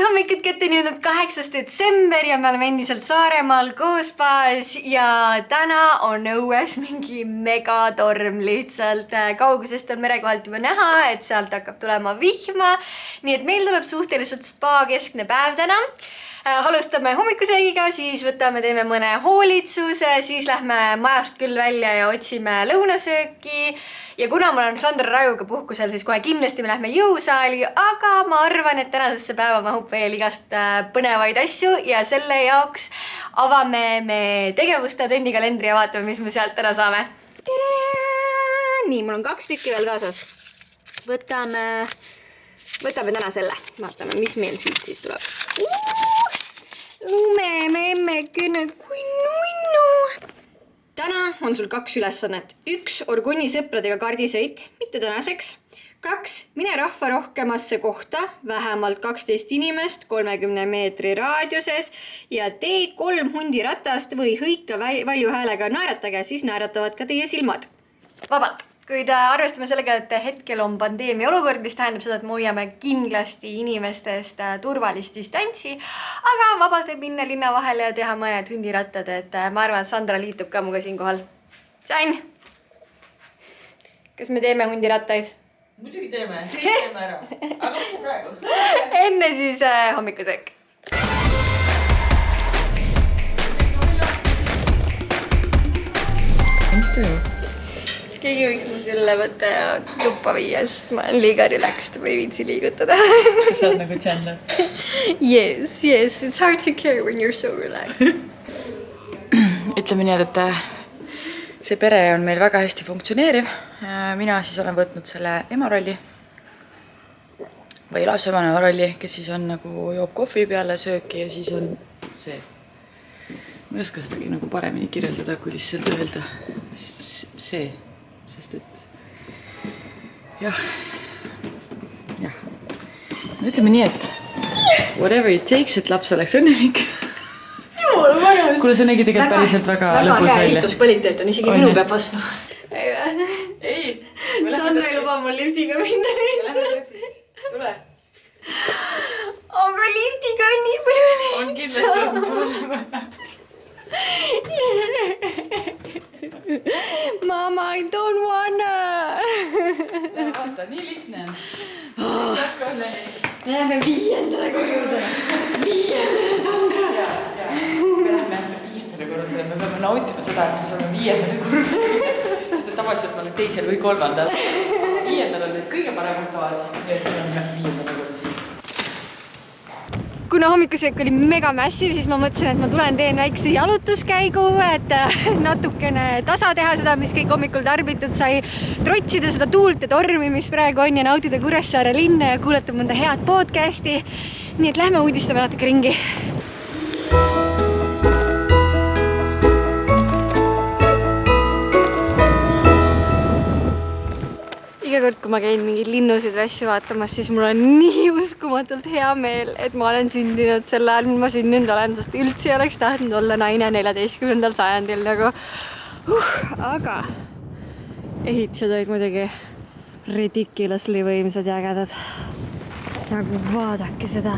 Hommikut kätte on jõudnud 8. detsember ja me oleme endiselt Saaremaal koospaas ja täna on õues mingi megatorm lihtsalt. Kaugusest on mere kohalt juba näha, et sealt hakkab tulema vihma. Nii et meil tuleb suhteliselt spa-keskne päev täna. Alustame hommikusöögiga, siis teeme mõne hoolitsuse, siis lähme majast küll välja ja otsime lõunasööki. Ja kuna ma olen Sandra Rajuga puhkusel, siis kohe kindlasti me lähme jõusaali, aga ma arvan, et tänasesse päeva mahub veel igast põnevaid asju ja selle jaoks avame me tegevuste advendikalendri ja vaatame, mis me sealt täna saame. Nii, mul on 2 tükki veel kaasas. Võtame täna selle. Vaatame, mis meil siit siis tuleb. Lumememmekene kui nunnu. Täna on sul 2 ülesannet. 1 Orguni sõpradega kardisõit, mitte tänaseks. 2 mine rahva rohkemasse kohta, vähemalt 12 inimest 30 meetri raadiuses ja tee 3 hundiratast või hõika valju häälega naeratage, siis naeratavad ka teie silmad. Vabalt. Kuid arvestame sellega, et hetkel on pandeemia olukord, mis tähendab seda, et me hoiame kindlasti inimestest turvalist distantsi, aga vabalt võib minna linna vahele ja teha mõned hundirattad, et ma arvan, et Sandra liitub ka muga siin kohal. Sain, kas me teeme hundirattaid? Muidugi teeme ära, aga praegu. Enne siis hommikusöök. Keegi võiks mu sülle võtta ja tuppa viia, sest ma olen liiga relaxed või viitsi liigutada. Sa oled nagu Chandler. Yes, it's hard to carry when you're so relaxed. Ütleme nii, et see pere on meil väga hästi funktsioneeriv. Mina siis olen võtnud selle ema rolli või lapsevanema rolli, kes siis on nagu joob kohvi peale sööki ja siis on see. Ma ei oska seda nagu paremini kirjeldada, kui lihtsalt öelda see. Sest et jah. Ütleme nii, et whatever it takes, et laps oleks õnnelik. Kuule, see nägi tegelikult päriselt väga lõpus välja. Väga hea ehituskvaliteet on, isegi minu peab vastu. Ei. Sandra ei luba mul liftiga minna lihtsalt. Tule. Aga liftiga on nii palju lihtsalt. On kindlasti tule. Mama, I don't wanna. Vaata, nii lihtne. Me lähme 5. korrusele. 5. Sandra. Me lähme 5. korrusele. Me peame nautima seda, et me saame 5. korrusele. Sest et tavaliselt ma olen 2. või 3. 5. on need kõige paremad tavad ja see on 5. korrusele. Kuna hommikusöök oli mega massiv, siis ma mõtlesin, et ma tulen teen väikse jalutuskäigu, et natukene tasa teha seda, mis kõik hommikul tarbitud sai, trotsida seda tuult ja tormi, mis praegu on ja nautida Kuressaare linna ja kuulata mõnda head podcasti. Nii et lähme uudistame natuke ringi. Iga kord, kui ma käin mingeid linnusid või asju vaatamas, siis mul on nii uskumatult hea meel, et ma olen sündinud selle ajal, ma sündinud olen, sest üldse ei oleks tahtnud olla naine 14. sajandil nagu. Aga ehitused olid muidugi ridiculously võimsad ja ägedad. Nagu vaadake seda.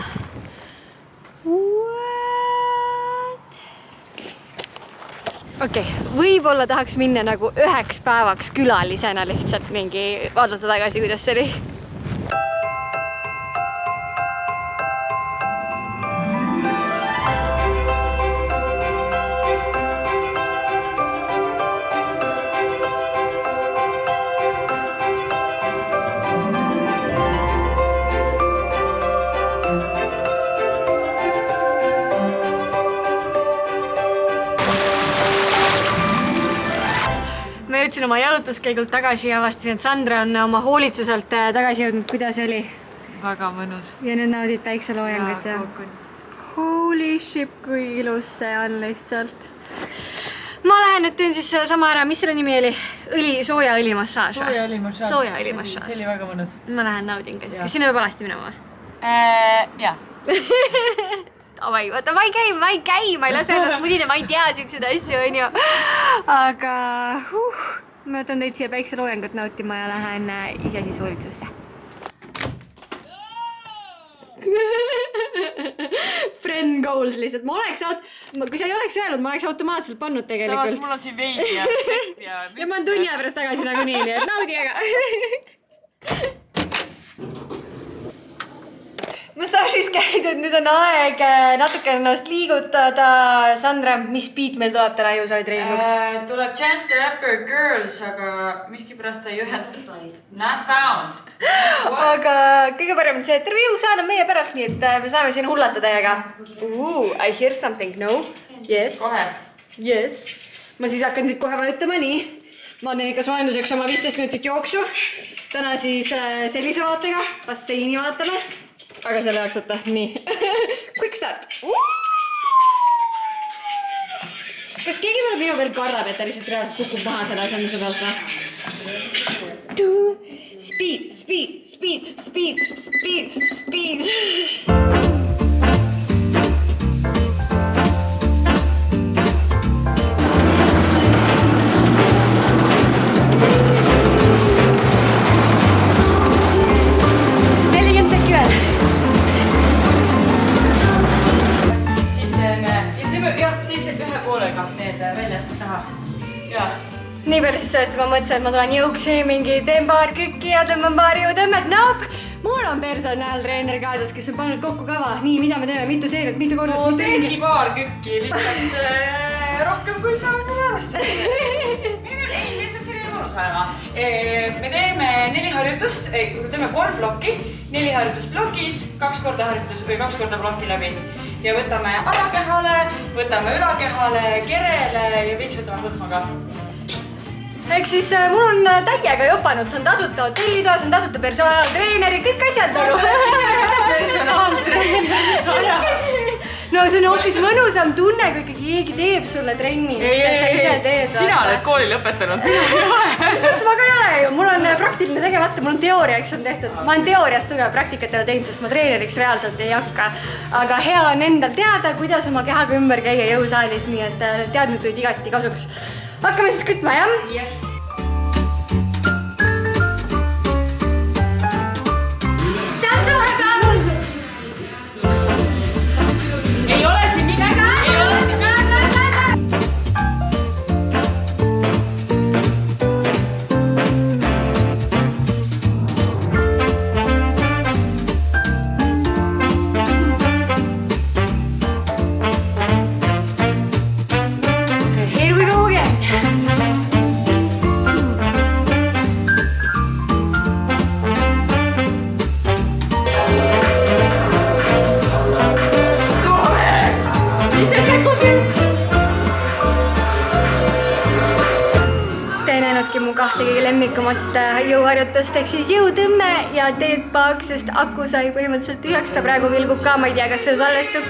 Okei, võib-olla tahaks minna nagu 1 päevaks külalisena lihtsalt mingi vaadata tagasi, kuidas see oli. Jõudsin oma jalutuskäigult tagasi ja avastasin, et Sandra on oma hoolitsuselt tagasi jõudnud. Kuidas oli? Väga mõnus. Ja nüüd naudid päikseloojangut ja holy shit, kui ilus see on lihtsalt. Ma lähen nüüd teen siis selle sama ära. Mis selle nimi oli? Sooja õlimassaaž. Sooja õlimassaaž. See oli väga mõnus. Ma lähen naudin. Kas sinna peab alasti minema? Jaa. oota, ma ei käi, ma ei lase ennast mudida, ma ei tea siukseid asju, onju. Aga ma võtan teid siia päikseloojangut nautima ja lähen ise siis hoolitsusse. Friend goals lihtsalt, kui sa ei oleks öelnud, ma oleks automaatselt pannud tegelikult. Samas mul on siin veidi ja ja ma olen tunni aja pärast tagasi nagunii, nii et naudi, aga... Massaažis käidud, nüüd on aeg natuke ennast liigutada. Sandra, mis beat meil tuleb täna jõusaali treeninguks? Tuleb Chance the Rapper Girls, aga miski pärast ei ühenda. Not found. Aga kõige parem on see, et terve jõusaal on meie päralt, nii et me saame siin hullata täiega. I hear something, no? Yes. Kohe. Yes. Ma siis hakkan siit kohe vajutama, nii. Ma teen ikka soojenduseks oma 15 minutit jooksu. Täna siis sellise vaatega, basseini vaatame. Aga selle jaoks võtta, nii. Quick start. Kas keegi minu veel kardab, et ta lihtsalt reaalselt kukub maha selle asenduse pealt või? Speed, speed, speed, speed, speed, speed. Nii palju siis sellest, et ma mõtlesin, et ma tulen jõuksi mingi teen paar kükki ja tõmban paar jõutõmmet. Nope! Mul on personaaltreener kaasas, kes on pannud kokku kava. Nii, mida me teeme? Mitu seeriat, mitu kordust, mitu ringi? Teengi paar kükki, lihtsalt rohkem kui sa arvestad. Meil saab selline mõnus olema. Me teeme 4 harjutust, teeme 3 plokki, 4 harjutust plokis, 2 korda harjutus või 2 korda plokki läbi. Ja võtame alakehale, võtame ülakehale, kerele ja veits võtame võtma ka. Ehk siis mul on täiega jopanud, see on tasuta hotellitoas, see on tasuta personaaltreeneri, kõik asjad nagu. No see on hoopis mõnusam tunne, kui ikkagi keegi teeb sulle trenni. Sina oled kooli lõpetanud. Ma ka ei ole ju, mul on praktiline tegemata, mul on teooriaks on tehtud. Ma olen teoorias tugev praktikatele teinud, sest ma treeneriks reaalselt ei hakka. Aga hea on endal teada, kuidas oma kehaga ümber käia jõusaalis, nii et teadnud tulid igati kasuks. Hakkame siis kütma, jah? Jah. Ei ole siin midagi. Ei ole siin midagi. Here we go again. Mu kahte kõige lemmikumat jõuharjutust ehk siis jõutõmme ja teedpaak, sest aku sai põhimõtteliselt tühjaks, ta praegu vilgub ka, ma ei tea, kas see salvestub.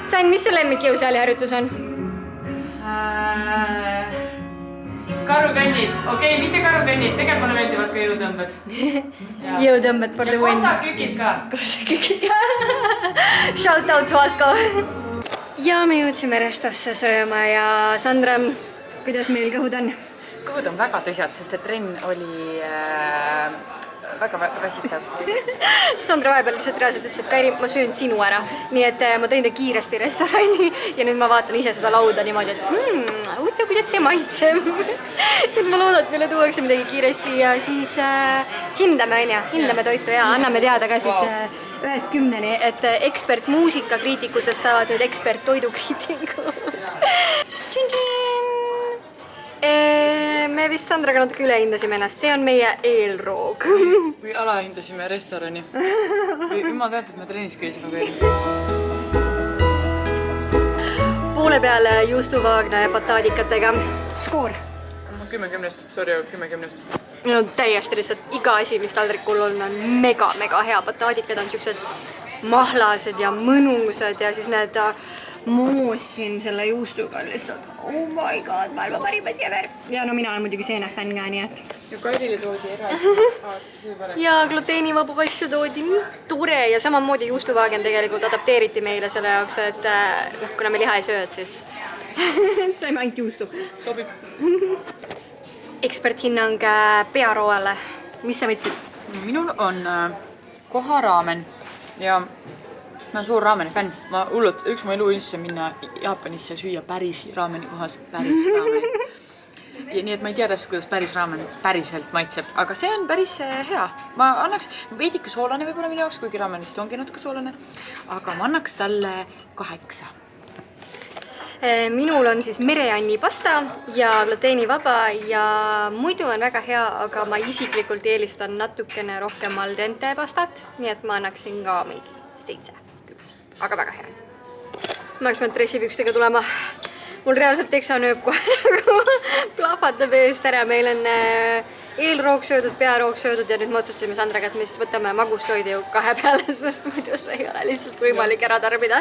Sain, mis su lemmik jõusaali harjutus on? Karukõnnid, okei, mitte karukõnnid, tegelikult mulle meeldivad ka jõutõmbed. Jõutõmbed for the win. Ja kossakükid ka. Kossakükid ka. Shout out to Asko. Ja me jõudsime Restosse sööma ja Sandra, kuidas meil kõhud on? Kõhud on väga tühjad, sest et trenn oli väga väsitav. Sandra vahepeal lihtsalt reaalselt ütles, et Kairi, ma söön sinu ära. Nii et ma tõin ta kiiresti restorani ja nüüd ma vaatan ise seda lauda niimoodi, et huvitav, kuidas see maitseb. Nüüd ma loodan, et meile tuuakse midagi kiiresti ja siis hindame toitu ja anname teada ka siis 1-10, et ekspert muusikakriitikutest saavad nüüd ekspert toidukriitikud. Me vist Sandraga natuke ülehindasime ennast, see on meie eelroog. Või alahindasime restorani. Jumal teatud, me trennis käisime veel. Poole peale juustuvaagna ja bataadikatega. Skoor? 10-10, sorry, 10-10. No täiesti lihtsalt iga asi, mis taldrikul on mega hea. Bataadikad on siuksed mahlased ja mõnusad ja siis need moosin selle juustuga lihtsalt. Oh my god, maailma parim asi ever. Ja no mina olen muidugi seenefänn ka, nii et. Ja Kairile toodi eraldi. Ja gluteenivabu asju toodi nii tore ja samamoodi juustuvaagen tegelikult adapteeriti meile selle jaoks, et kuna me liha ei söö, et siis saime ainult juustu. Sobib. Eksperthinnang pearooale. Mis sa võtsid? Minul on koharaamen ja ma olen suur raameni fänn. Ma hullult, üks mu elu üldse minna Jaapanisse süüa päris raameni kohas. Päris raameni. Ja nii et ma ei tea täpselt, kuidas päris raamen päriselt maitseb, aga see on päris hea. Ma annaks veidike soolane võib-olla minu jaoks, kuigi raamen vist ongi natuke soolane, aga ma annaks talle 8. Minul on siis mereanni pasta ja gluteenivaba ja muidu on väga hea, aga ma isiklikult eelistan natukene rohkem al dente pastat, nii et ma annaksin ka mingi 7, 10, aga väga hea. Ma oleks pidanud dressipükstega tulema. Mul reaalselt teksanööb kohe nagu plahvatab eest ära. Meil on eelroog söödud, pearoog söödud ja nüüd me otsustasime Sandraga, et me siis võtame magustoidu 2 peale, sest muidu see ei ole lihtsalt võimalik ära tarbida.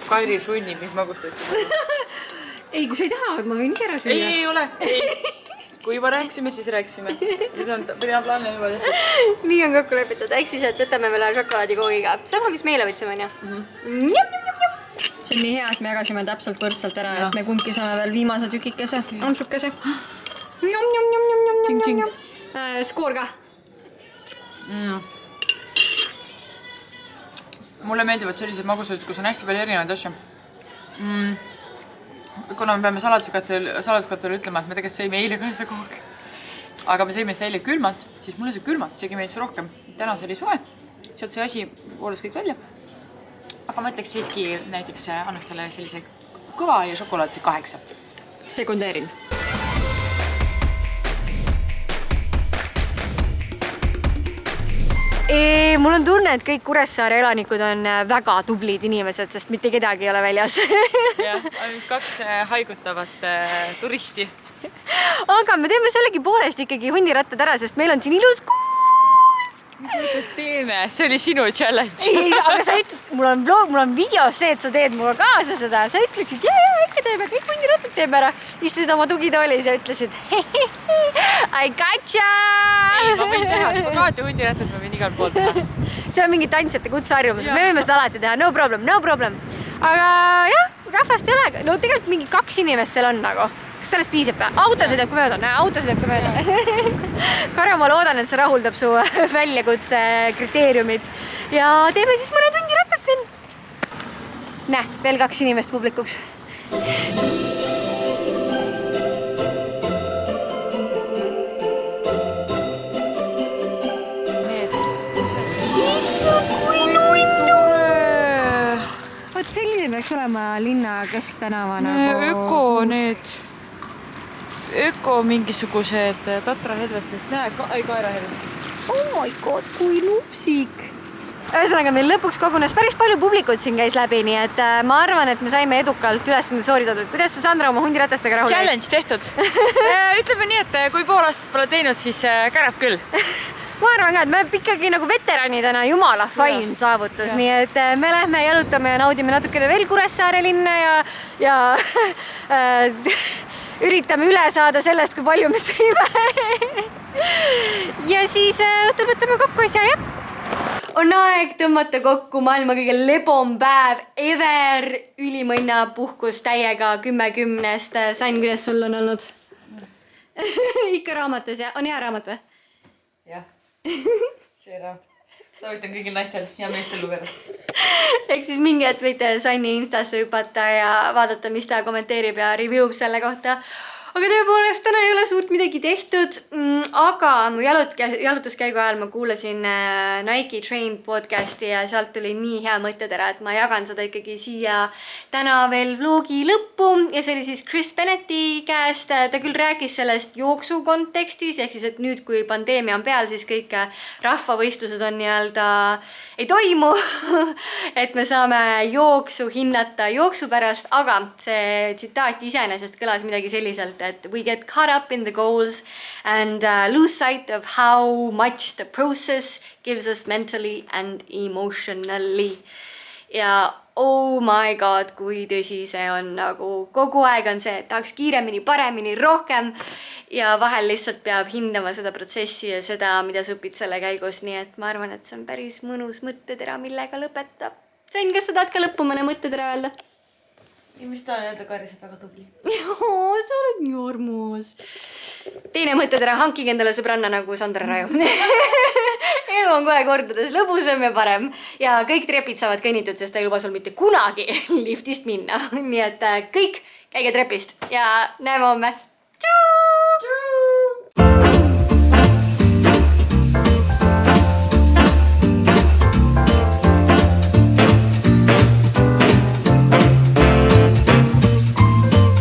Kairi sunnib mind magustoidu. Ei, kui sa ei taha, ma võin ise ära süüa. Ei ole. Kui juba rääksime, siis rääksime. Nüüd on plaan juba tehtud. Nii on kokku lepitud. Ehk siis, et võtame veel šokolaadikoogiga. Sama, mis meile võtsime, on ju? See on nii hea, et me jagasime täpselt võrdselt ära, et me kumbki saame veel viimase tükikese, ampsukese. Skoor ka. Mulle meeldivad sellised magustoidud, kus on hästi palju erinevaid asju. Kuna me peame saladuskattele ütlema, et me tegelikult sõime eile ka seda koogi. Aga me sõime seda eile külmalt, siis mulle see külmalt segi meeldis rohkem. Täna see oli soe, sealt see asi voolas kõik välja. Aga ma ütleks siiski näiteks annaks talle sellise kõva ja šokolaadse 8. Sekundeerin. Mul on tunne, et kõik Kuressaare elanikud on väga tublid inimesed, sest mitte kedagi ei ole väljas. Jah, ainult 2 haigutavat turisti. Aga me teeme sellegi poolest ikkagi hundirattad ära, sest meil on siin ilus kuus. Mis mõttes teeme? See oli sinu challenge. Ei, aga sa ütlesid, mul on vlog, mul on videos see, et sa teed mulle kaasa seda. Sa ütlesid, ikka teeme, kõik hundirattad teeme ära. Istusid oma tugitoolis ja ütlesid, I gotcha! Ei, ma võin teha spagaati hundirattad, ma võin igal pool teha. See on mingi tantsijate kutseharjumus, me võime seda alati teha, no problem. Aga jah, rahvast ei ole, no tegelikult mingi 2 inimest seal on nagu. Kas sellest piisab? Auto sõidab ka mööda. Karja, ma loodan, et see rahuldab su väljakutse kriteeriumid. Ja teeme siis mõned hundirattad siin. Näe, veel 2 inimest publikuks. Vot selline peaks olema linna kesktänava nagu... Öko mingisugused tatrahelvestest, kaerahelvestest. Oh my god, kui lupsik! Ühesõnaga, meil lõpuks kogunes päris palju publikut siin käis läbi, nii et ma arvan, et me saime edukalt ülesande sooritatud. Kuidas sa, Sandra, oma hundiratastega rahul? Challenge tehtud. Ütleme nii, et kui pool aastat pole teinud, siis kärab küll. Ma arvan ka, et me ikkagi nagu veteranidena jumala fine saavutus, nii et me lähme jalutame ja naudime natukene veel Kuressaare linna ja üritame üle saada sellest, kui palju me sõime. Ja siis õhtul võtame kokku asja, jah. On aeg tõmmata kokku maailma kõige lebom päev ever. Ülimõnna puhkus täiega 10-10-st. Sain, kuidas sul on olnud? Ikka raamatus, ja? On hea raamat või? Jah, see raamat. Soovitan kõigil naistel ja meestel lugeda. Ehk siis mingi hetk võite Sanni Instasse hüpata ja vaadata, mis ta kommenteerib ja reviewb selle kohta. Aga tõepoolest, täna ei ole suurt midagi tehtud, aga mu jalutuskäigu ajal ma kuulasin Nike Train podcasti ja sealt tuli nii hea mõttetera, et ma jagan seda ikkagi siia täna veel vlogi lõppu ja see oli siis Chris Bennetti käest. Ta küll rääkis sellest jooksu kontekstis, ehk siis, et nüüd, kui pandeemia on peal, siis kõik rahvavõistlused on nii-öelda ei toimu, et me saame jooksu hinnata jooksu pärast, aga see tsitaat iseenesest kõlas midagi selliselt, et we get caught up in the goals and lose sight of how much the process gives us mentally and emotionally. Ja oh my god, kui tõsi see on, nagu kogu aeg on see, et tahaks kiiremini, paremini, rohkem ja vahel lihtsalt peab hindama seda protsessi ja seda, mida sa õpid selle käigus, nii et ma arvan, et see on päris mõnus mõttetera, millega lõpetab. Sain, kas sa tahad ka lõppu mõne mõttetera öelda? ja mis tahan öelda, Kari, sa oled väga tubli. Sa oled nii armas. Teine mõttetera, hankige endale sõbranna nagu Sandra Raju. Elu on kohe kordades lõbusam ja parem. Ja kõik trepid saavad kõnnitud, sest ta ei luba sul mitte kunagi liftist minna. Nii et kõik käige trepist ja näeme homme.